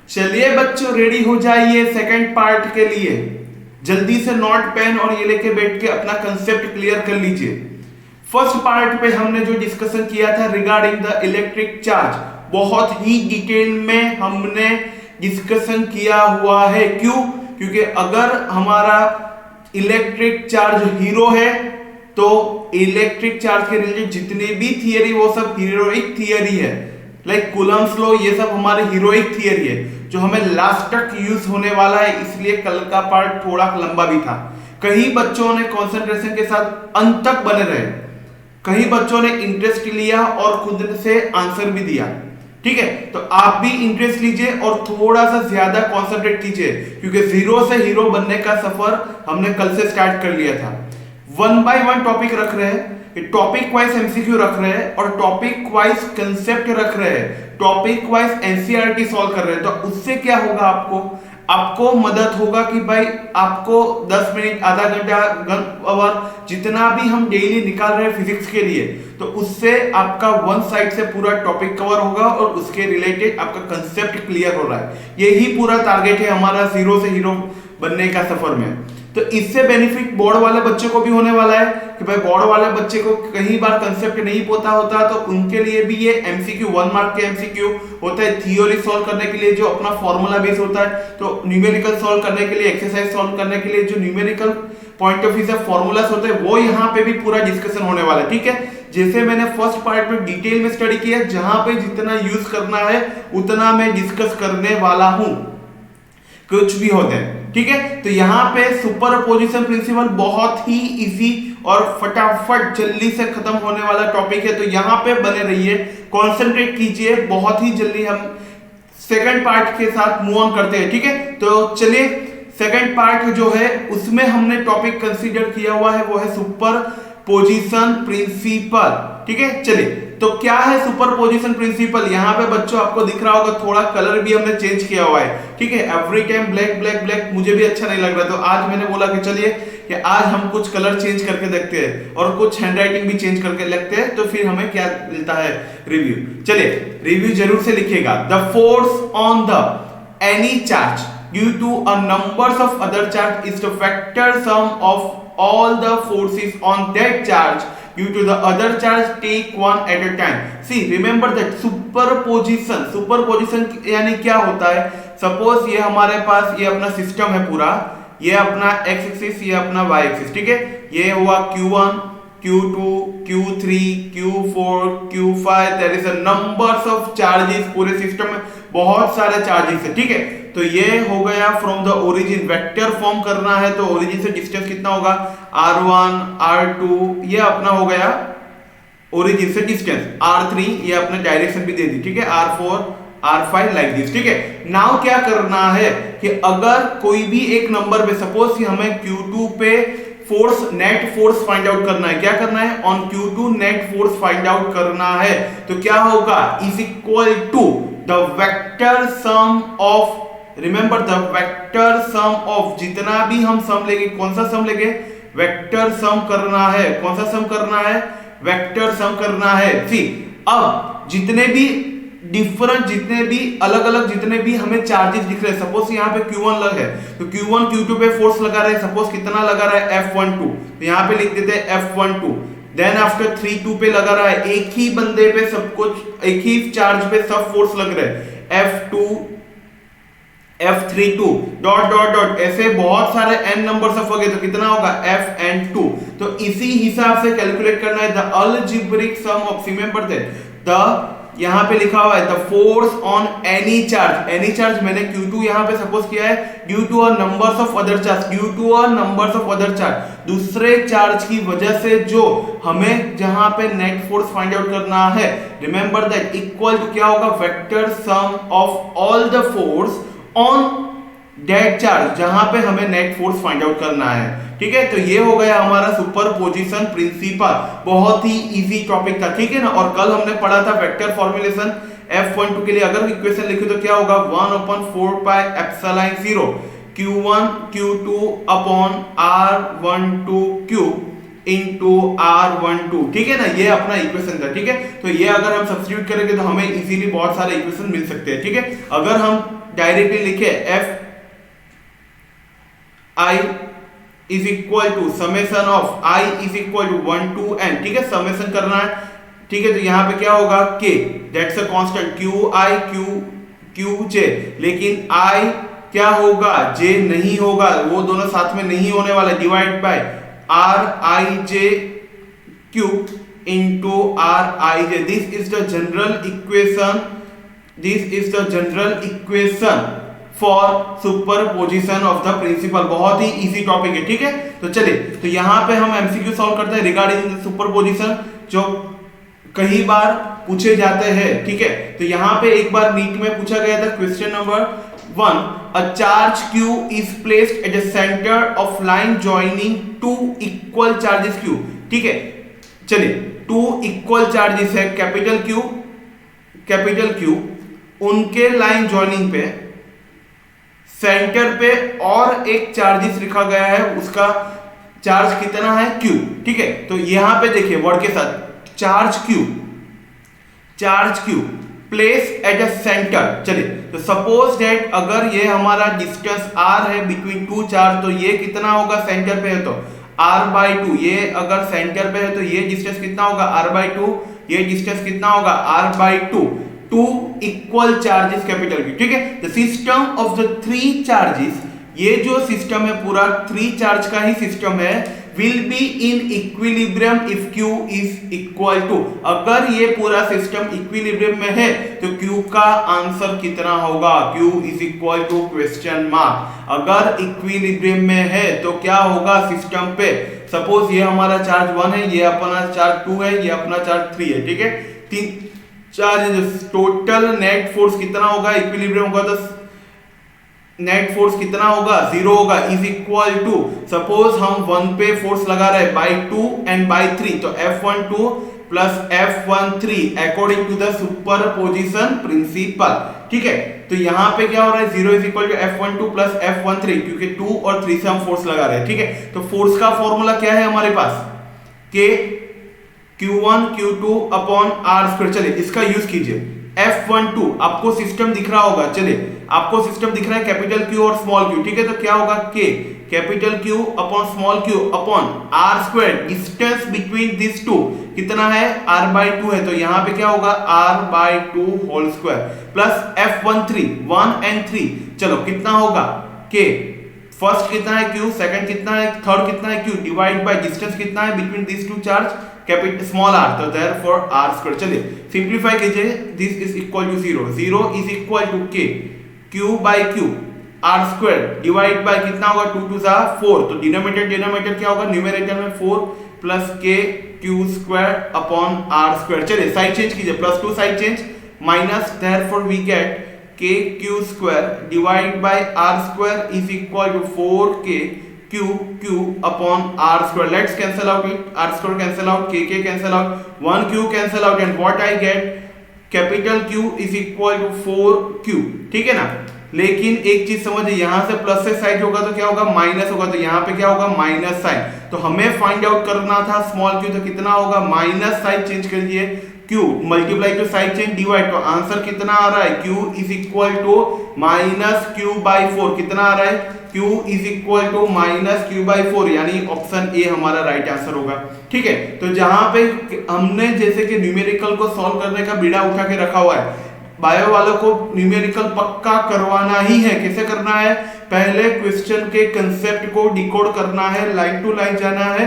चलिए बच्चों, रेडी हो जाइए सेकंड पार्ट के लिए। जल्दी से नोट पेन और ये लेके बैठ के अपना कंसेप्ट क्लियर कर लीजिए। फर्स्ट पार्ट पे हमने जो डिस्कशन किया था रिगार्डिंग द इलेक्ट्रिक चार्ज, बहुत ही डिटेल में हमने डिस्कशन किया हुआ है। क्यों? क्योंकि अगर हमारा इलेक्ट्रिक चार्ज हीरो है तो इलेक्ट्रिक चार्ज के रिलेटेड जितने भी थियरी वो सब हीरोइक थियरी है, लाइक कूलम्स लॉ, ये सब हमारे हीरोइक थियरी है जो हमें लास्ट तक यूज होने वाला है। इसलिए कल का पार्ट थोड़ा लंबा भी था। कई बच्चों ने कंसंट्रेशन के साथ अंत तक बने रहे, कई बच्चों ने इंटरेस्ट लिया और खुद से आंसर भी दिया। ठीक है, तो आप भी इंटरेस्ट लीजिए और थोड़ा सा ज्यादा कंसंट्रेट कीजिए, क्योंकि जीरो से हीरो बनने का सफर हमने कल से स्टार्ट कर लिया था। 1 बाय 1 टॉपिक रख रहे हैं, टॉपिक वाइज एमसीक्यू रख रहे हैं और टॉपिक वाइज कंसेप्ट रख रहे हैं, टॉपिक वाइज एनसीईआरटी सॉल्व कर रहे हैं। तो उससे क्या होगा, आपको मदद होगा कि भाई आपको 10 मिनट, आधा घंटा, आवर जितना भी हम डेली निकाल रहे हैं फिजिक्स के लिए, तो उससे आपका वन साइड से पूरा टॉपिक कवर होगा और उसके रिलेटेड आपका कंसेप्ट क्लियर हो रहा है। यही पूरा टारगेट है हमारा जीरो से हीरो बनने का सफर में। तो इससे बेनिफिट बोर्ड वाले बच्चों को भी होने वाला है कि भाई बोर्ड वाले बच्चे को कई बार कंसेप्ट नहीं पता होता, तो उनके लिए भी ये एमसीक्यू 1 मार्क के एमसीक्यू होता है। थ्योरी सॉल्व करने के लिए जो अपना फॉर्मूला बेस होता है, तो न्यूमेरिकल सॉल्व करने के लिए, एक्सरसाइज सॉल्व करने के लिए जो न्यूमेरिकल पॉइंट ऑफ व्यू से फॉर्मूलास होते हैं, वो यहाँ पे भी पूरा डिस्कशन होने वाला है। ठीक है, जैसे मैंने फर्स्ट पार्ट में डिटेल में स्टडी किया, जहां पे जितना यूज करना है उतना मैं डिस्कस करने वाला हूं, कुछ भी होते हैं। ठीक है, तो यहां पे सुपरपोजिशन प्रिंसिपल बहुत ही इजी और फटाफट जल्दी से खत्म होने वाला टॉपिक है, तो यहां पे बने रहिए, कंसंट्रेट कीजिए। बहुत ही जल्दी हम सेकंड पार्ट के साथ मूव ऑन करते हैं। ठीक है, तो चलिए सेकंड पार्ट जो है उसमें हमने टॉपिक कंसीडर किया हुआ है, वो है सुपरपोजिशन प्रिंसिपल। ठीक है, चलिए तो क्या है सुपरपोजिशन प्रिंसिपल। यहां पे बच्चों आपको दिख रहा होगा थोड़ा कलर भी हमने चेंज किया हुआ है। ठीक है, every time black black black मुझे भी अच्छा नहीं लग रहा, तो आज मैंने बोला कि चलिए कि आज हम कुछ कलर चेंज करके देखते हैं और कुछ हैंडराइटिंग भी चेंज करके लगते हैं, तो फिर हमें क्या मिलता है, रिव्यू। चलिए रिव्यू जरूर से लिखिएगा। The force on the any charge due to a numbers of other charge is the factor sum of all the forces on that charge due to the other charge take one at a time. See, remember that superposition यानी क्या होता है। Suppose ये हमारे पास ये अपना system है पूरा, ये अपना x एक्सिस, ये अपना y एक्सिस। ठीक है, ये हुआ Q1, Q2, Q3, Q4, Q5, there is a numbers of charges, पूरे सिस्टम में बहुत सारे चार्जेस है। ठीक है, तो ये हो गया from the origin, vector form करना है तो ओरिजिन से डिस्टेंस कितना होगा, r1, r2, ये अपना हो गया ओरिजिन से डिस्टेंस, r3 ये अपने डायरेक्शन भी दे दी। ठीक है, r4, r5 लाइक दिस। ठीक है, नाउ क्या करना है कि अगर कोई भी एक नंबर पे, सपोज हमें Q2 पे force, net force find out करना है, क्या करना है, on Q2 net force find out करना है, तो क्या होगा, is equal to the vector sum of, remember the vector sum of, जितना भी हम सम लेंगे, कौन सा सम लेंगे, वेक्टर सम करना है। कौन सा सम करना है, वेक्टर सम करना है। सी, अब जितने भी डिफरेंट, जितने भी अलग अलग, जितने भी हमें चार्जेस दिख रहे हैं, सपोज यहाँ पे Q1 लग है तो Q1 Q2 पे फोर्स लगा रहे हैं, सपोज कितना लगा रहा है, F12, तो यहाँ पे लिख देते हैं F12। देन आफ्टर 3-2 पे लगा रहा है, एक ही बंदे पे सब कुछ, एक ही चार्ज पे सब फोर्स लग रहे हैं, F2, F32 dot dot dot, ऐसे बहुत सारे n नंबर ऑफ हो गए, तो कितना होगा, Fn2। तो इसी हिसाब से कैलकुलेट करना है the algebraic sum of, remember that the, यहां पे लिखा हुआ है the force on any charge. Any charge मैंने Q2 यहां पे सपोज किया है, due to a numbers of other charge, due to a numbers of other charge, दूसरे चार्ज की वजह से जो हमें जहां पे नेट फोर्स फाइंड आउट करना है, रिमेंबर दैट इक्वल टू क्या होगा, vector sum of all the force on that charge, जहां पे हमें नेट फोर्स फाइंड आउट करना है। ठीक है, तो ये हो गया हमारा सुपरपोजिशन प्रिंसिपल, बहुत ही इजी टॉपिक था। ठीक है ना, और कल हमने पढ़ा था वेक्टर फॉर्मुलेशन F12 के लिए, अगर इक्वेशन लिखे तो क्या होगा, 1/4 pi epsilon 0 Q1 Q2 upon R12 cube into R12। ठीक है ना, ये अपना इक्वेशन था। ठीक है, तो ये अगर हम सब्स्टिट्यूट करेंगे तो हमें इजीली बहुत सारे इक्वेशन मिल सकते हैं। ठीक है, अगर हम डायरेक्टली लिखे F I is equal to summation of I is equal to 1 to n, ठीक है, समेशन करना है, ठीक है। तो यहां पे क्या होगा K, that's a constant, Q J, लेकिन I क्या होगा, J नहीं होगा, वो दोनों साथ में नहीं होने वाला, divide by R I J cube into R I J। This is the general equation for superposition of the principle. बहुत ही इजी टॉपिक है, ठीक है। तो चलिए, तो यहां पे हम एमसीक्यू सॉल्व करते हैं रिगार्डिंग सुपरपोजिशन, जो कई बार पूछे जाते हैं, ठीक है। तो यहां पे एक बार नीट में पूछा गया था question number 1, a charge Q is placed at the centre of line joining two equal charges Q, ठीक है। चलिए, टू इक्वल चार्जेस है कैपिटल Q, उनके लाइन जॉइनिंग पे सेंटर पे और एक चार्जेस लिखा गया है, उसका चार्ज कितना है Q, ठीक है। तो यहां पे देखिए वर्ड के साथ charge Q place at a centre. चलिए, तो सपोज दैट अगर ये हमारा डिस्टेंस r है बिटवीन टू चार्ज, तो ये कितना होगा, सेंटर पे है तो r/2, ये अगर सेंटर पे है तो ये डिस्टेंस कितना होगा r/2, ये डिस्टेंस कितना होगा r/2, two equal charges capital Q, ठीक है। The system of the three charges, ये जो सिस्टम है पूरा 3 चार्ज का ही सिस्टम है, will be in equilibrium if Q is equal to, अगर ये पूरा सिस्टम इक्विलिब्रियम में है तो Q का आंसर कितना होगा, Q is equal to question mark. अगर इक्विलिब्रियम में है तो क्या होगा सिस्टम पे, सपोज ये हमारा चार्ज 1 है, ये अपना चार्ज 2 है, ये अपना चार्ज 3 है, ठीक है। 3 चार्ज, टोटल नेट फोर्स कितना होगा, इक्विलिब्रियम होगा तो नेट फोर्स कितना होगा, 0 होगा, इज इक्वल टू, सपोज हम 1 पे फोर्स लगा रहे हैं बाय 2 एंड बाय 3, तो F12 plus F13 according to the superposition principle, ठीक है। तो यहां पे क्या हो रहा है, 0 is equal to F12 plus F13, क्योंकि 2 और 3 से हम फोर्स लगा रहे हैं, ठीक है। तो फोर्स का फॉर्मूला क्या है हमारे पास, K Q1 Q2 upon R²। चलिए, इसका यूज कीजिए। F12 आपको सिस्टम दिख रहा होगा, चलिए आपको सिस्टम दिख रहा है कैपिटल Q और स्मॉल q, ठीक है। तो क्या होगा, K capital Q upon small q upon R², distance between this two कितना है, r/2 है, तो यहां पे क्या होगा r/2 whole square plus F13 1 and 3, चलो कितना होगा K, फर्स्ट कितना है Q, सेकंड कितना है, थर्ड कितना है Q, डिवाइड बाय डिस्टेंस कितना है between this two charge capital small r, तो देयरफॉर r²। चलिए सिंपलीफाई कीजिए, this is equal to 0 is equal to K Q by Q r² divide by कितना होगा, 2 2 4, तो डिनोमिनेटर क्या होगा, न्यूमरेटर में 4 plus K Q² upon r²। चलिए साइड चेंज कीजिए, +2 side change minus, therefore we get K Q² divide by r² is equal to 4K Q upon r²। Let's cancel out it, r² cancel out, K cancel out, 1Q cancel out, and what I get, capital Q is equal to 4Q, ठीक है ना। लेकिन एक चीज समझिए, यहां से plus से साइड होगा तो क्या होगा, माइनस होगा, तो यहां पे क्या होगा, माइनस साइन। तो हमें फाइंड आउट करना था स्मॉल q, तो कितना होगा, माइनस साइड चेंज करिए, q multiply to side change divide, तो आंसर कितना आ रहा है, q is equal to minus q/4, कितना आ रहा है, q is equal to minus q/4, यानी ऑप्शन ए हमारा राइट आंसर होगा, ठीक है। तो जहां पे हमने जैसे कि न्यूमेरिकल को सॉल्व करने का बीड़ा उठा के रखा हुआ है, बायो वालों को न्यूमेरिकल पक्का करवाना ही है। कैसे करना है, पहले क्वेश्चन के कंसेप्ट को डिकोड करना है, लाइन टू लाइन जाना है,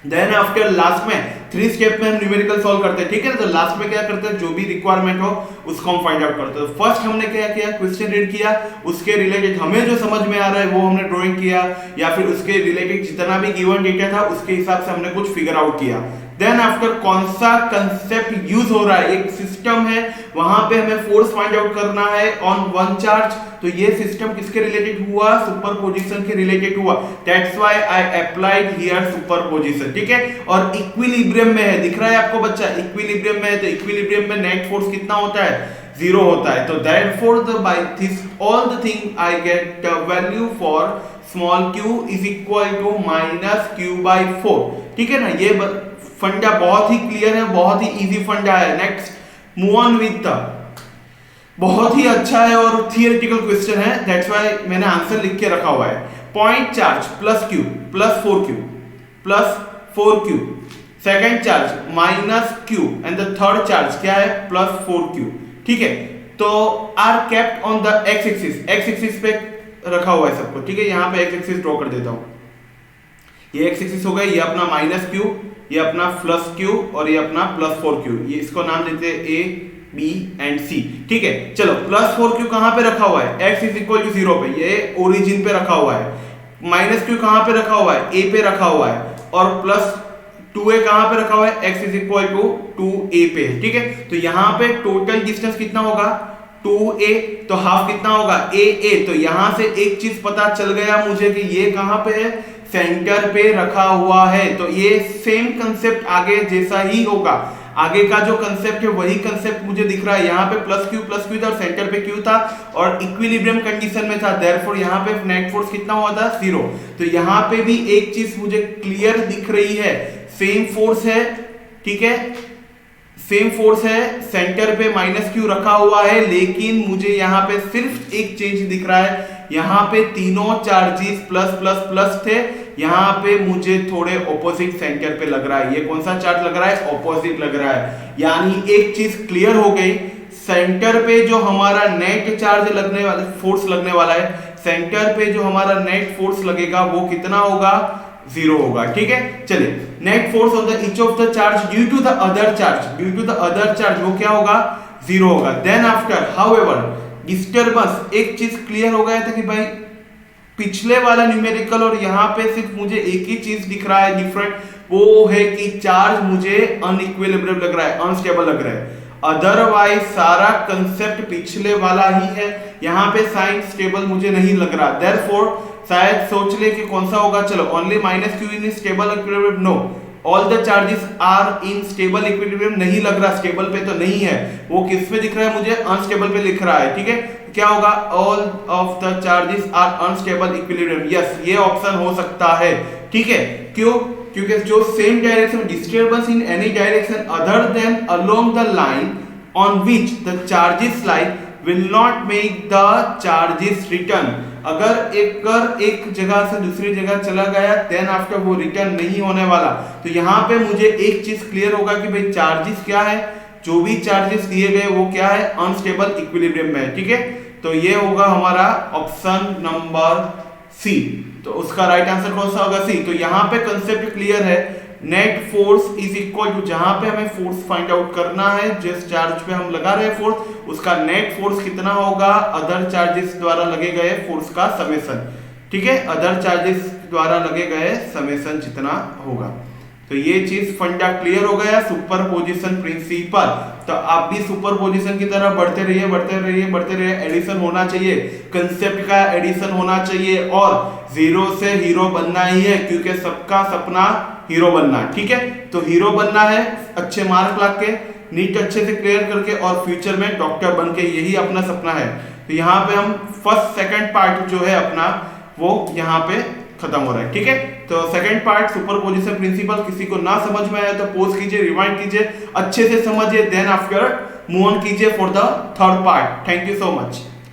देन आफ्टर लास्ट में 3 स्टेप में हम न्यूमेरिकल सॉल्व करते हैं, ठीक है। तो लास्ट में क्या करते हैं, जो भी रिक्वायरमेंट हो उसको हम फाइंड आउट करते हैं। फर्स्ट हमने क्या किया, क्वेश्चन रीड किया, उसके रिलेटेड हमें जो समझ में आ रहा है वो हमने ड्राइंग किया, या फिर उसके रिलेटेड जितना भी गिवन डेटा था उसके हिसाब से हमने कुछ फिगर आउट किया। देन आफ्टर कौन सा कंसेप्ट यूज हो रहा है, एक सिस्टम है, वहां पे हमें फोर्स फाइंड आउट करना है ऑन वन चार्ज, तो ये सिस्टम किसके रिलेटेड हुआ, सुपरपोजिशन के रिलेटेड हुआ, that's why I applied here superposition, ठीक है। और इक्विलिब्रियम में है, दिख रहा है आपको बच्चा, इक्विलिब्रियम में है, तो इक्विलिब्रियम में नेट फोर्स कितना होता है, 0 होता है। तो therefore the by this all the thing I get the value for small q is equal to minus q/4, ठीक है ना। ये फंडा बहुत ही क्लियर है, बहुत ही इजी फंडा है। Next move on with the बहुत ही अच्छा है और थियोरेटिकल क्वेश्चन है, दैट्स व्हाई मैंने आंसर लिख के रखा हुआ है। Point charge plus q plus 4q plus 4q, second charge minus q and the third charge क्या है प्लस 4q। ठीक है, तो are kept on the x axis पे रखा हुआ है सबको। ठीक है, यहाँ पे एक्स एक्सिस ड्रॉ कर देता हूँ। ये एक्स एक्सिस हो गया, ये अपना माइनस q, ये अपना प्लस q और ये अपना प्लस 4q। ये इसको नाम देते हैं a b एंड c। ठीक है, चलो प्लस 4q कहां पे रखा हुआ है, x इज इक्वल टू 0 पे, ये ओरिजिन पे रखा हुआ है। माइनस q कहां पे रखा हुआ है, a पे रखा हुआ है। और प्लस 2a कहां पे रखा हुआ है, x is equal to 2a पे। ठीक है, तो यहां पे टोटल डिस्टेंस कितना होगा 2a, तो हाफ कितना होगा a। तो यहां से एक चीज पता चल गया मुझे कि ये कहां पे है, सेंटर पे रखा हुआ है। तो ये सेम कंसेप्ट आगे जैसा ही होगा, आगे का जो कंसेप्ट है वही कंसेप्ट मुझे दिख रहा है। यहाँ पे प्लस क्यू था और सेंटर पे क्यू था और इक्विलिब्रियम कंडीशन में था, देयरफॉर यहाँ पे नेट फोर्स कितना हुआ था 0। तो यहाँ पे भी एक चीज मुझे क्लियर दिख रही है, सेम फोर्स है। ठीक है, सेम फोर्स है, सेंटर पे माइनस क्यू रखा हुआ है, लेकिन मुझे यहाँ पे सिर्फ एक चेंज दिख रहा है। यहाँ पे तीनों चार्जेस प्लस प्लस प्लस थे, यहाँ पे मुझे थोड़े ऑपोजिट सेंटर पे लग रहा है। ये कौन सा चार्ज लग रहा है, ऑपोजिट लग रहा है। यानी एक चीज क्लियर हो गई, सेंटर पे जो हमारा नेट चार्ज लगने वाला फोर्स लगने वाला है, सेंटर पे जो हमारा नेट फोर्स लगेगा वो कितना होगा, 0 होगा। ठीक है, चलिए net force on the each of the charge due to the other charge, वो क्या होगा 0 होगा। देन आफ्टर हाउएवर डिस्टर्बेंस, एक चीज क्लियर हो गया था कि भाई पिछले वाला न्यूमेरिकल और यहाँ पे सिर्फ मुझे एक ही चीज दिख रहा है डिफरेंट, वो है कि चार्ज मुझे अनइक्विलिब्रियम लग रहा है, अनस्टेबल लग रहा है। अदरवाइज सारा कंसेप्ट पिछले वाला ही है, यहाँ पे साइन स्टेबल मुझे नहीं लग रहा। देयरफॉर शायद सोच ले कि कौन सा होगा, चलो only minus q in stable equilibrium, no all the charges are in stable equilibrium, नहीं लग रहा, स्टेबल पे तो नहीं है, वो किस पे दिख रहा है मुझे, अनस्टेबल पे लिख रहा है। ठीक है, क्या होगा, all of the charges are unstable equilibrium, yes ये ऑप्शन हो सकता है। ठीक है, क्यों, क्योंकि जो same direction disturbance in any direction other than along the line on which the charges lie will not make the charges return. अगर एक जगह से दूसरी जगह चला गया देन आफ्टर वो रिटर्न नहीं होने वाला। तो यहाँ पे मुझे एक चीज क्लियर होगा कि भाई चार्जेस क्या है, जो भी चार्जेस दिए गए वो क्या है, अनस्टेबल इक्विलिब्रियम में। ठीक है, तो ये होगा हमारा ऑप्शन नंबर सी। तो उसका राइट आंसर कौन सा होगा, सी। तो यहाँ पे कंसेप्ट क्लियर है, net force is equal to, जहां पे हमें फोर्स फाइंड आउट करना है, जिस चार्ज पे हम लगा रहे हैं फोर्स, उसका नेट फोर्स कितना होगा, अदर चार्जेस द्वारा लगे गए फोर्स का समेशन। ठीक है, अदर चार्जेस द्वारा लगे गए समेशन जितना होगा। तो ये चीज फंडा क्लियर हो गया, सुपरपोजिशन प्रिंसिपल। तो आप भी सुपरपोजिशन की तरफ बढ़ते रहिए, एडिशन होना चाहिए, कंसेप्ट का एडिशन होना चाहिए और जीरो से हीरो बनना ही है, क्योंकि सबका सपना हीरो बनना। ठीक है, तो हीरो बनना है, अच्छे मार्क ला के, नीट अच्छे से क्लियर करके और फ्यूचर में डॉक्टर बन के, यही अपना सपना है। तो यहाँ पे हम फर्स्ट सेकंड पार्ट जो है अपना वो यहाँ पे खत्म हो रहा है। ठीक है, तो सेकंड पार्ट सुपरपोजिशन प्रिंसिपल, किसी को ना समझ में आया तो पॉज कीजिए, रिवाइंड कीजिए, अच्छे से समझिए, देन आफ्टर मूव ऑन कीजिए for the third part. Thank you so much.